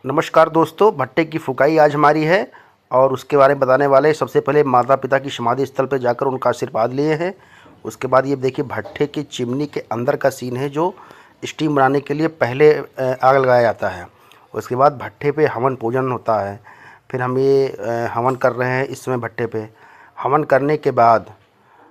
नमस्कार दोस्तों, भट्टे की फुकाई आज हमारी है और उसके बारे में बताने वाले। सबसे पहले माता पिता की समाधि स्थल पर जाकर उनका आशीर्वाद लिए हैं। उसके बाद ये देखिए भट्टे की चिमनी के अंदर का सीन है, जो स्टीम बनाने के लिए पहले आग लगाया जाता है। उसके बाद भट्टे पे हवन पूजन होता है। फिर हम ये हवन कर रहे हैं इस समय भट्टे पे। हवन करने के बाद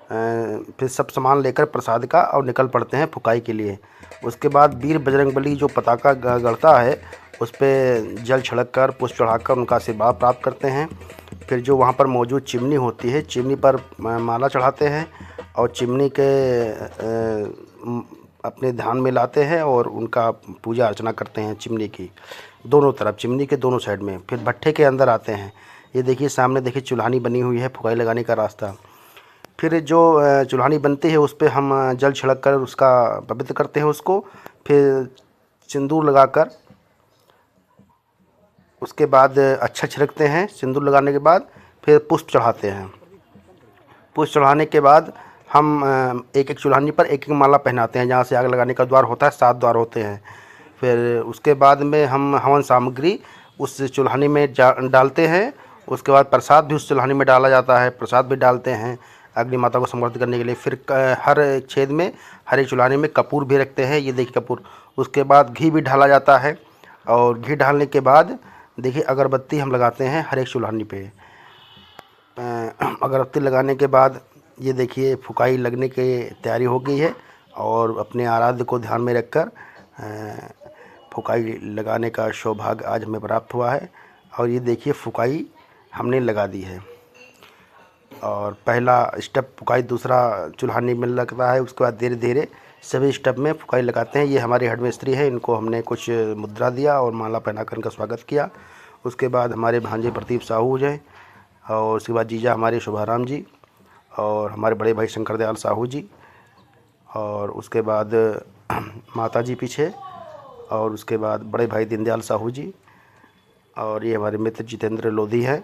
फिर सब सामान लेकर प्रसाद का और निकल पड़ते हैं फुकाई के लिए। उसके बाद वीर बजरंगबली जो पताका गड़ता है उस पर जल छिड़क कर पुष्प चढ़ाकर उनका आशीर्वाद प्राप्त करते हैं। फिर जो वहाँ पर मौजूद चिमनी होती है, चिमनी पर माला चढ़ाते हैं और चिमनी के अपने ध्यान में लाते हैं और उनका पूजा अर्चना करते हैं चिमनी की दोनों तरफ, चिमनी के दोनों साइड में। फिर भट्टे के अंदर आते हैं। ये देखिए सामने देखिए चुल्हानी बनी हुई है, फुकाई लगाने का रास्ता। फिर जो चुल्हानी बनती है उस पर हम जल छिड़क कर उसका पवित्र करते हैं उसको। फिर सिंदूर लगाकर उसके बाद अच्छा छिड़कते हैं। सिंदूर लगाने के बाद फिर पुष्प चढ़ाते हैं। पुष्प चढ़ाने के बाद हम एक एक चुल्हानी पर एक एक माला पहनाते हैं। जहाँ से आग लगाने का द्वार होता है 7 द्वार होते हैं। फिर उसके बाद में हम हवन सामग्री उस चुल्हानी में डालते हैं। उसके बाद प्रसाद भी उस चुल्हानी में डाला जाता है, प्रसाद भी डालते हैं अग्नि माता को समर्पित करने के लिए। फिर हर एक छेद में, हर एक चुल्हानी में कपूर भी रखते हैं। ये देखिए कपूर। उसके बाद घी भी ढाला जाता है और घी डालने के बाद देखिए अगरबत्ती हम लगाते हैं हर एक चुल्हानी पे। अगरबत्ती लगाने के बाद ये देखिए फुकाई लगने की तैयारी हो गई है और अपने आराध्य को ध्यान में रखकर फुकाई लगाने का सौभाग्य आज हमें प्राप्त हुआ है। और ये देखिए फुकाई हमने लगा दी है और पहला स्टेप फुकाई दूसरा चुल्हानी में लगता है। उसके बाद धीरे धीरे सभी स्टेप में फुकाई लगाते हैं। ये हमारे हेड मिस्त्री हैं, इनको हमने कुछ मुद्रा दिया और माला पहनाकर इनका स्वागत किया। उसके बाद हमारे भांजे प्रदीप साहू जी और उसके बाद जीजा हमारे शुभाराम जी और हमारे बड़े भाई शंकर दयाल साहू जी और उसके बाद माता जी पीछे और उसके बाद बड़े भाई दीनदयाल साहू जी और ये हमारे मित्र जितेंद्र लोधी हैं।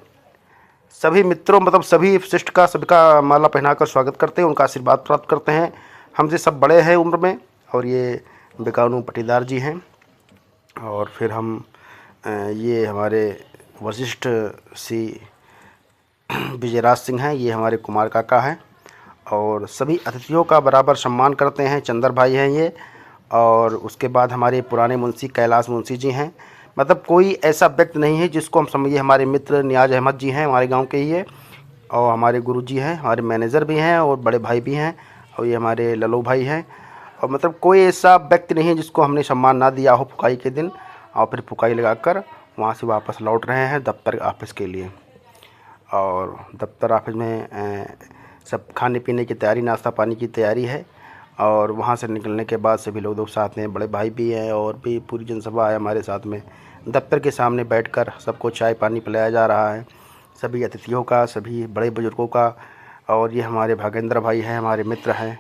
सभी मित्रों मतलब सभी शिष्ट का सबका माला पहनाकर स्वागत करते हैं, उनका आशीर्वाद प्राप्त करते हैं। हमसे सब बड़े हैं उम्र में और ये बिकानू पटीदार जी हैं। और फिर हम ये हमारे वशिष्ठ सी विजयराज सिंह हैं, ये हमारे कुमार काका हैं और सभी अतिथियों का बराबर सम्मान करते हैं। चंदर भाई हैं ये। और उसके बाद हमारे पुराने मुंशी कैलाश मुंशी जी हैं। मतलब कोई ऐसा व्यक्ति नहीं है जिसको हम समझिए। हमारे मित्र नियाज अहमद जी हैं, हमारे गांव के ही है और हमारे गुरु जी हैं, हमारे मैनेजर भी हैं और बड़े भाई भी हैं और ये हमारे ललो भाई हैं। और मतलब कोई ऐसा व्यक्ति नहीं है जिसको हमने सम्मान ना दिया हो फुकाई के दिन। और फिर फुकाई लगाकर वहाँ से वापस लौट रहे हैं दफ्तर ऑफिस के लिए। और दफ्तर ऑफिस में सब खाने पीने की तैयारी, नाश्ता पानी की तैयारी है। और वहाँ से निकलने के बाद सभी लोग साथ में, बड़े भाई भी हैं और भी पूरी जनसभा है हमारे साथ में। दफ्तर के सामने बैठकर सबको चाय पानी पिलाया जा रहा है, सभी अतिथियों का, सभी बड़े बुजुर्गों का। और ये हमारे भागेंद्र भाई हैं, हमारे मित्र हैं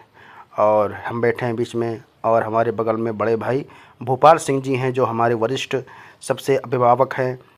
और हम बैठे हैं बीच में। और हमारे बगल में बड़े भाई भोपाल सिंह जी हैं जो हमारे वरिष्ठ सबसे अभिभावक हैं।